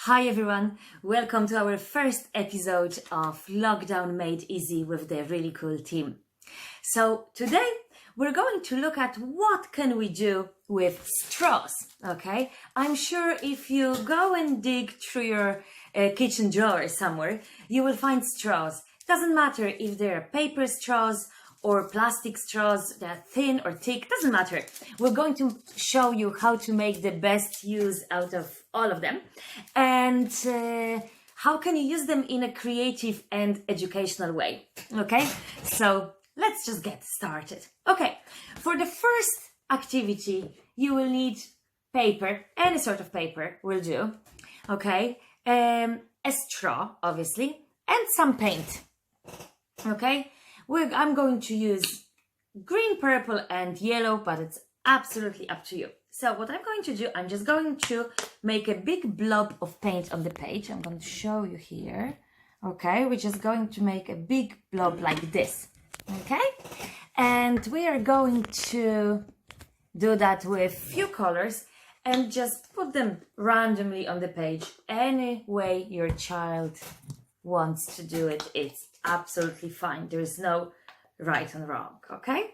Hi everyone, welcome to our first episode of Lockdown Made Easy with the really cool team. So today we're going to look at what can we do with straws, okay? I'm sure if you go and dig through your kitchen drawer somewhere, you will find straws. Doesn't matter if they're paper straws or plastic straws, they're thin or thick, doesn't matter. We're going to show you how to make the best use out of all of them and how can you use them in a creative and educational way, okay? So let's just get started. Okay, for the first activity, you will need paper, any sort of paper will do, okay? A straw, obviously, and some paint, okay? I'm going to use green, purple and yellow, but it's absolutely up to you. So what I'm going to do, I'm just going to make a big blob of paint on the page. I'm going to show you here. Okay, we're just going to make a big blob like this. Okay, and we are going to do that with few colors and just put them randomly on the page. Any way your child wants to do it, it's absolutely fine. There is no right and wrong, okay?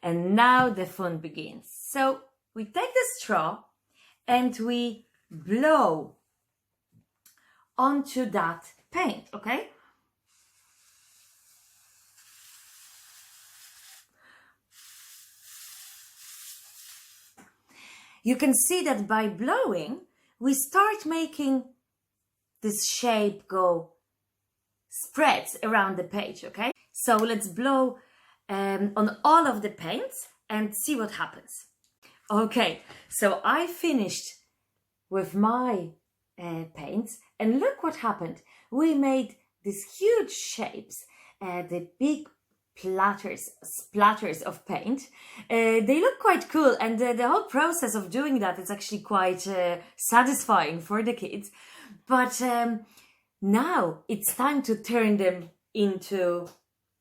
And now the fun begins. So we take the straw and we blow onto that paint, okay? You can see that by blowing, we start making this shape go spreads around the page, okay? So let's blow on all of the paints and see what happens. Okay, so I finished with my paints and look what happened. We made these huge shapes, the big splatters of paint. They look quite cool, and the whole process of doing that is actually quite satisfying for the kids. But now it's time to turn them into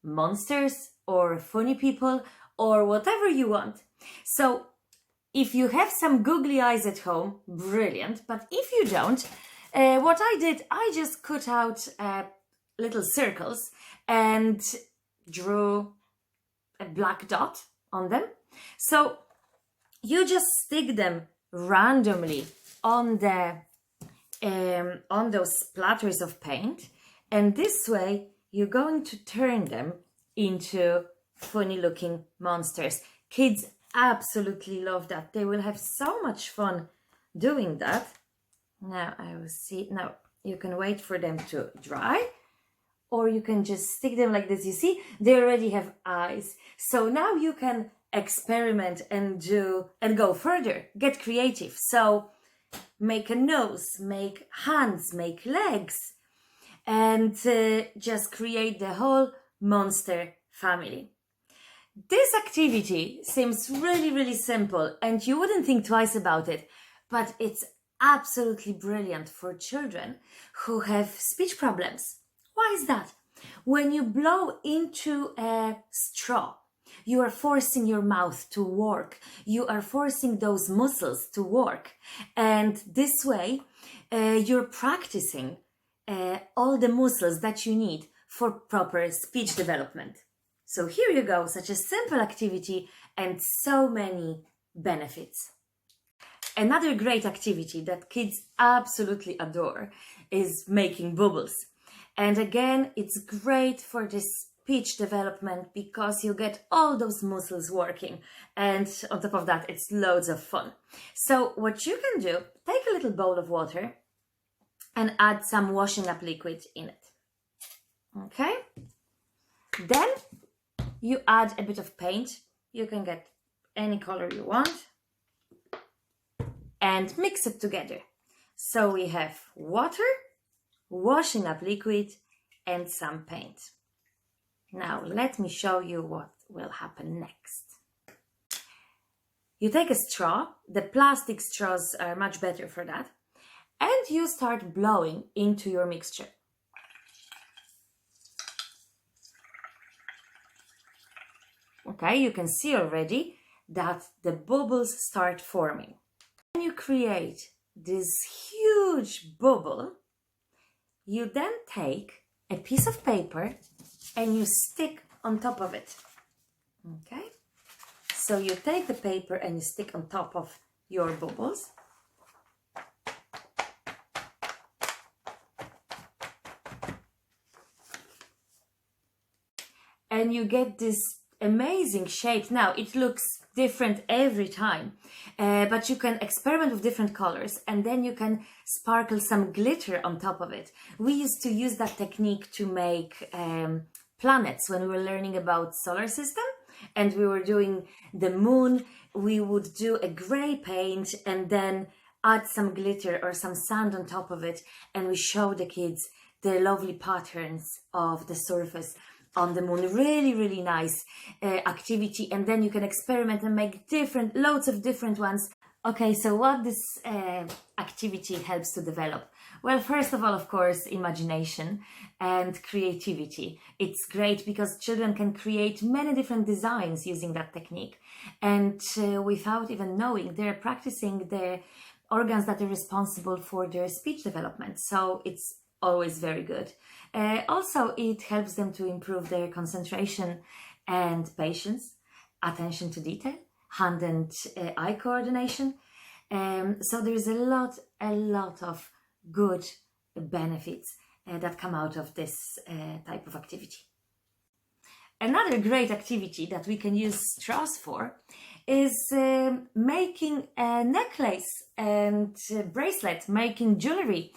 monsters or funny people or whatever you want. So if you have some googly eyes at home, brilliant. But if you don't, what I did, I just cut out little circles and drew a black dot on them. So you just stick them randomly on those splatters of paint, and this way you're going to turn them into funny looking monsters. Kids absolutely love that. They will have so much fun doing that. Now I will see. Now you can wait for them to dry, or you can just stick them like this. You see, they already have eyes. So now you can experiment and go further, get creative. So make a nose, make hands, make legs, and just create the whole monster family. This activity seems really, really simple and you wouldn't think twice about it, but it's absolutely brilliant for children who have speech problems. Why is that? When you blow into a straw, you are forcing your mouth to work. You are forcing those muscles to work. And this way, you're practicing all the muscles that you need for proper speech development. So here you go, such a simple activity and so many benefits. Another great activity that kids absolutely adore is making bubbles. And again, it's great for the speech development because you get all those muscles working. And on top of that, it's loads of fun. So what you can do, take a little bowl of water and add some washing up liquid in it. Okay? Then you add a bit of paint. You can get any color you want and mix it together. So we have water, washing up liquid and some paint. Now let me show you what will happen next. You take a straw, the plastic straws are much better for that, and you start blowing into your mixture. Okay, you can see already that the bubbles start forming. And you create these huge huge bubble, you then take a piece of paper and you stick on top of it. Okay? So you take the paper and you stick on top of your bubbles. And you get this amazing shape. Now, it looks different every time, but you can experiment with different colors and then you can sparkle some glitter on top of it. We used to use that technique to make planets when we were learning about solar system and we were doing the moon. We would do a gray paint and then add some glitter or some sand on top of it, and we show the kids the lovely patterns of the surface on the moon. Really, really nice activity. And then you can experiment and make loads of different ones. Okay, so what this activity helps to develop? Well, first of all, of course, imagination and creativity. It's great because children can create many different designs using that technique. And without even knowing, they're practicing the organs that are responsible for their speech development. So it's always very good. Also, it helps them to improve their concentration and patience, attention to detail, hand and eye coordination. So there's a lot of good benefits that come out of this type of activity. Another great activity that we can use straws for is making a necklace and bracelet, making jewelry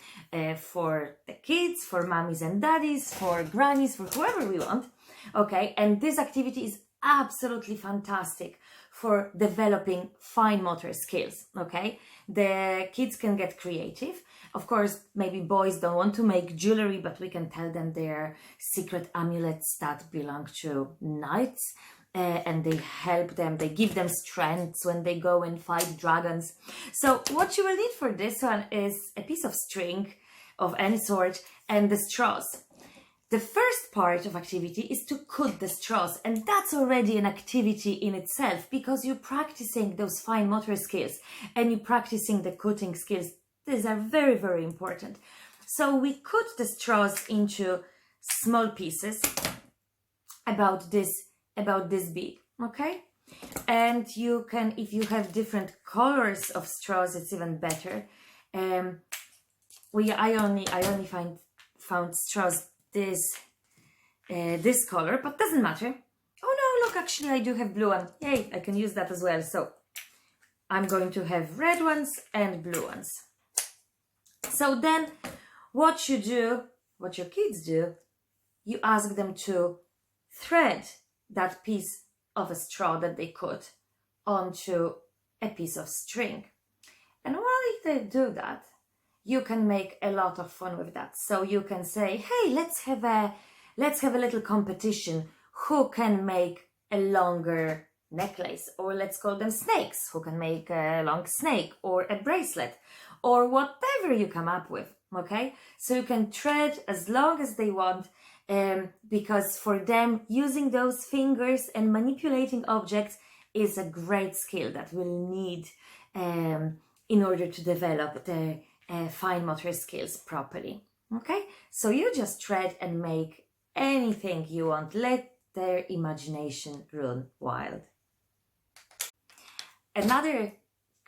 for the kids, for mommies and daddies, for grannies, for whoever we want. Okay, and this activity is absolutely fantastic for developing fine motor skills. Okay, the kids can get creative. Of course, maybe boys don't want to make jewelry, but we can tell them their secret amulets that belong to knights. And they help them, they give them strength when they go and fight dragons. So what you will need for this one is a piece of string of any sort and the straws. The first part of activity is to cut the straws, and that's already an activity in itself because you're practicing those fine motor skills and you're practicing the cutting skills. These are very, very important. So we cut the straws into small pieces about this big, okay? And you can, if you have different colors of straws, it's even better. I only found straws this color, but doesn't matter. Oh no, look, actually I do have blue one. Yay, I can use that as well. So I'm going to have red ones and blue ones. So then what you do, what your kids do, you ask them to thread that piece of a straw that they cut onto a piece of string. And while they do that, you can make a lot of fun with that. So you can say, hey, let's have a little competition. Who can make a longer necklace? Or let's call them snakes. Who can make a long snake or a bracelet or whatever you come up with, okay? So you can thread as long as they want. Because for them, using those fingers and manipulating objects is a great skill that we'll need in order to develop the fine motor skills properly. Okay, so you just thread and make anything you want. Let their imagination run wild. Another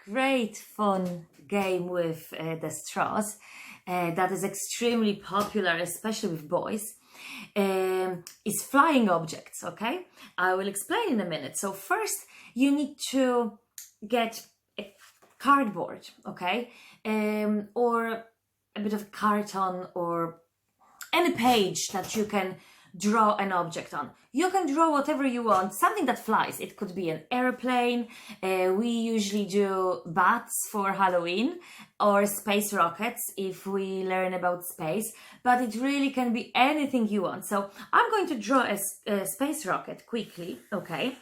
great fun game with the straws that is extremely popular, especially with boys, is flying objects. Okay, I will explain in a minute. So first you need to get a cardboard, okay, or a bit of carton or any page that you can draw an object on. You can draw whatever you want, something that flies. It could be an airplane. We usually do bats for Halloween or space rockets if we learn about space, but it really can be anything you want. So I'm going to draw a space rocket quickly, okay?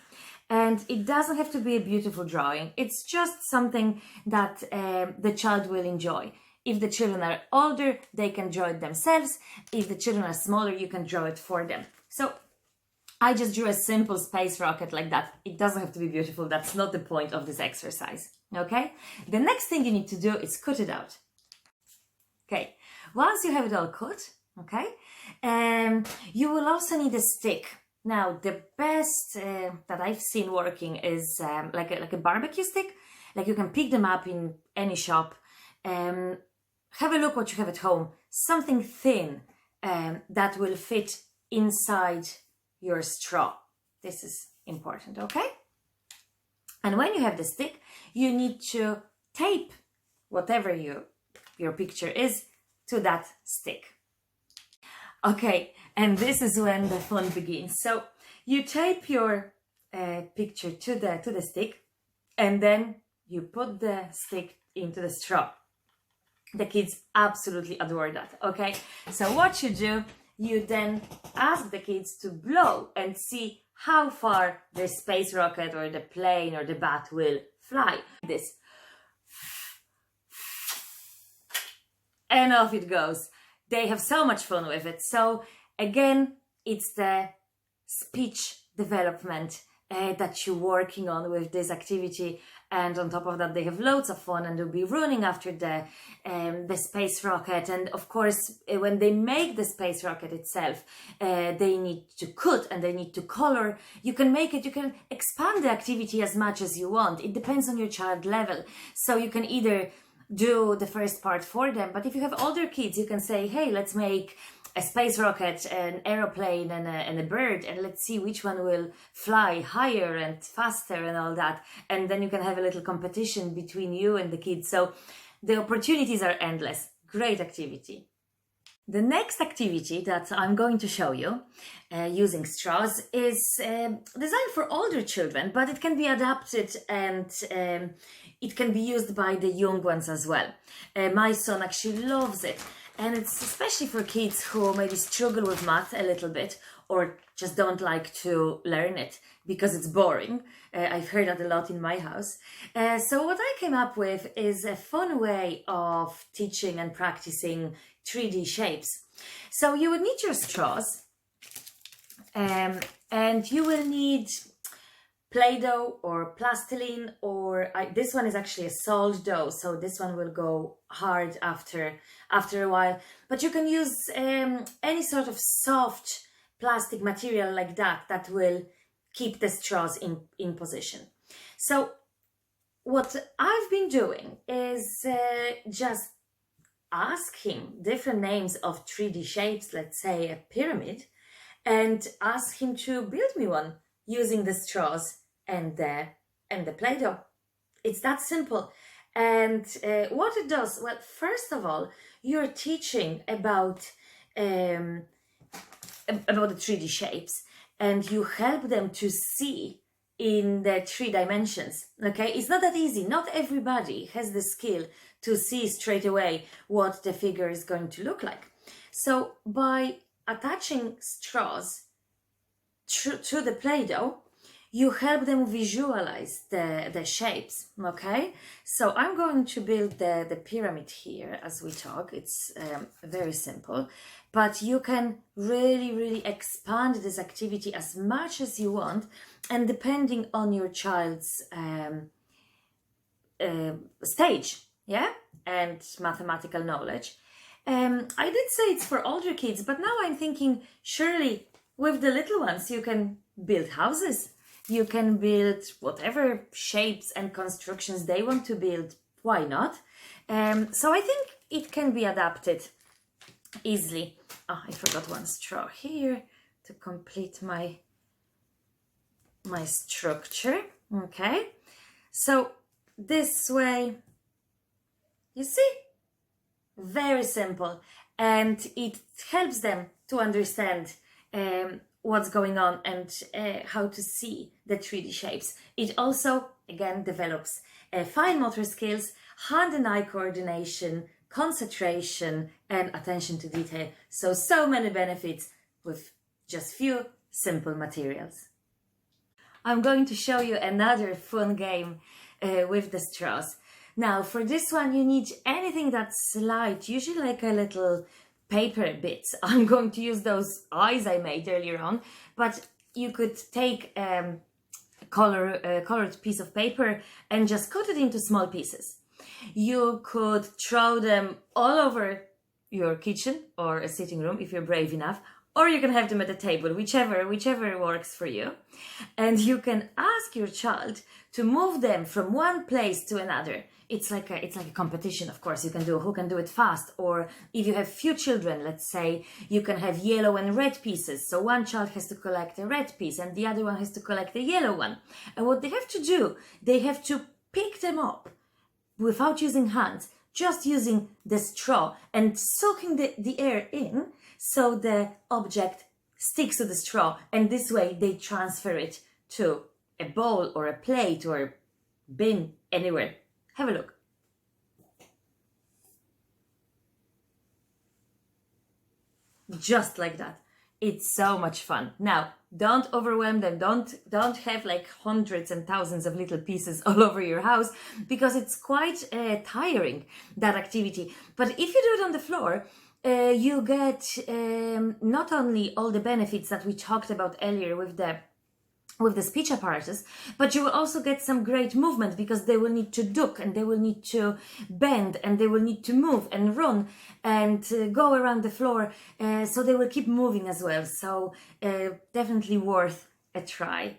And it doesn't have to be a beautiful drawing. It's just something that the child will enjoy. If the children are older, they can draw it themselves. If the children are smaller, you can draw it for them. So I just drew a simple space rocket like that. It doesn't have to be beautiful. That's not the point of this exercise. Okay? The next thing you need to do is cut it out. Once you have it all cut, okay, you will also need a stick. Now, the best that I've seen working is like a barbecue stick. Like you can pick them up in any shop. Have a look what you have at home. Something thin that will fit inside your straw. This is important, okay? And when you have the stick, you need to tape whatever your picture is to that stick. Okay, and this is when the fun begins. So you tape your picture to the stick, and then you put the stick into the straw. The kids absolutely adore that, okay? So what you do, you then ask the kids to blow and see how far the space rocket or the plane or the bat will fly. This. And off it goes. They have so much fun with it. So again, it's the speech development that you're working on with this activity, and on top of that they have loads of fun, and they'll be running after the space rocket. And of course, when they make the space rocket itself, they need to cut and they need to color. You can make it, you can expand the activity as much as you want. It depends on your child level. So you can either do the first part for them, but if you have older kids, you can say, hey, let's make a space rocket, an aeroplane, and a bird, and let's see which one will fly higher and faster and all that. And then you can have a little competition between you and the kids. So the opportunities are endless. Great activity. The next activity that I'm going to show you using straws is designed for older children, but it can be adapted and it can be used by the young ones as well. My son actually loves it. And it's especially for kids who maybe struggle with math a little bit or just don't like to learn it because it's boring. I've heard that a lot in my house. So what I came up with is a fun way of teaching and practicing 3D shapes. So you would need your straws and you will need Play-Doh or plastilin, or this one is actually a salt dough, so this one will go hard after a while. But you can use any sort of soft plastic material like that will keep the straws in position. So what I've been doing is just asking different names of 3D shapes, let's say a pyramid, and ask him to build me one using the straws and the Play-Doh. It's that simple. And what it does, well, first of all, you're teaching about the 3D shapes, and you help them to see in the 3 dimensions. Okay, it's not that easy. Not everybody has the skill to see straight away what the figure is going to look like. So by attaching straws to the Play-Doh, you help them visualize the shapes, okay? So I'm going to build the pyramid here as we talk. It's very simple, but you can really expand this activity as much as you want, and depending on your child's stage, yeah, and mathematical knowledge. I did say it's for older kids, but now I'm thinking surely with the little ones you can build houses. You can build whatever shapes and constructions they want to build. Why not? So I think it can be adapted easily. Oh, I forgot one straw here to complete my structure. Okay, so this way, you see, very simple, and it helps them to understand what's going on and how to see the 3D shapes. It also, again, develops fine motor skills, hand and eye coordination, concentration, and attention to detail. So many benefits with just few simple materials. I'm going to show you another fun game with the straws. Now, for this one, you need anything that's light, usually like a little paper bits. I'm going to use those eyes I made earlier on, but you could take a colored piece of paper and just cut it into small pieces. You could throw them all over your kitchen or a sitting room if you're brave enough, or you can have them at the table, whichever works for you. And you can ask your child to move them from one place to another. It's like a competition, of course. You can do who can do it fast, or if you have few children, let's say, you can have yellow and red pieces. So one child has to collect a red piece and the other one has to collect a yellow one. And what they have to do, they have to pick them up without using hands, just using the straw and soaking the air in, so the object sticks to the straw, and this way they transfer it to a bowl or a plate or a bin, anywhere. Have a look. Just like that. It's so much fun. Now, don't overwhelm them. Don't have like hundreds and thousands of little pieces all over your house, because it's quite tiring, that activity. But if you do it on the floor, you get not only all the benefits that we talked about earlier with the speech apparatus, but you will also get some great movement, because they will need to duck and they will need to bend and they will need to move and run and go around the floor, so they will keep moving as well. So definitely worth a try.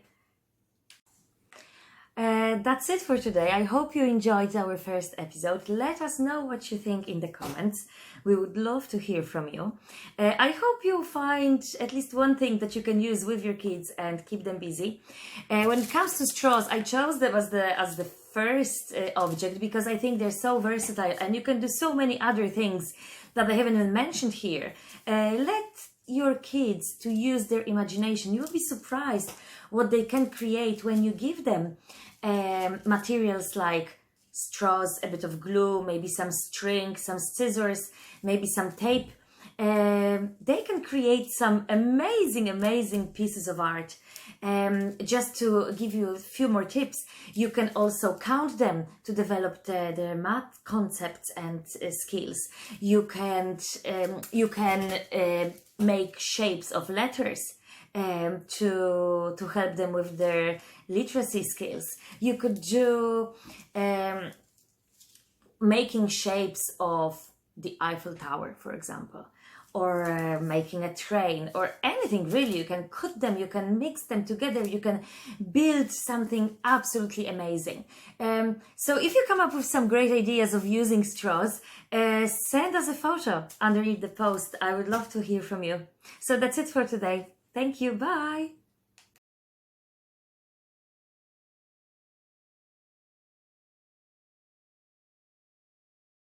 That's it for today. I hope you enjoyed our first episode. Let us know what you think in the comments. We would love to hear from you. I hope you find at least one thing that you can use with your kids and keep them busy. When it comes to straws, I chose them as the first object, because I think they're so versatile and you can do so many other things that I haven't even mentioned here. Let your kids to use their imagination. You will be surprised what they can create when you give them materials like straws, a bit of glue, maybe some string, some scissors, maybe some tape. They can create some amazing pieces of art. Just to give you a few more tips, you can also count them to develop their math concepts and skills. You can make shapes of letters to help them with their literacy skills. You could do making shapes of the Eiffel Tower, for example, or making a train, or anything really. You can cut them, you can mix them together, you can build something absolutely amazing. So if you come up with some great ideas of using straws, send us a photo underneath the post. I would love to hear from you. So that's it for today. Thank you. Bye.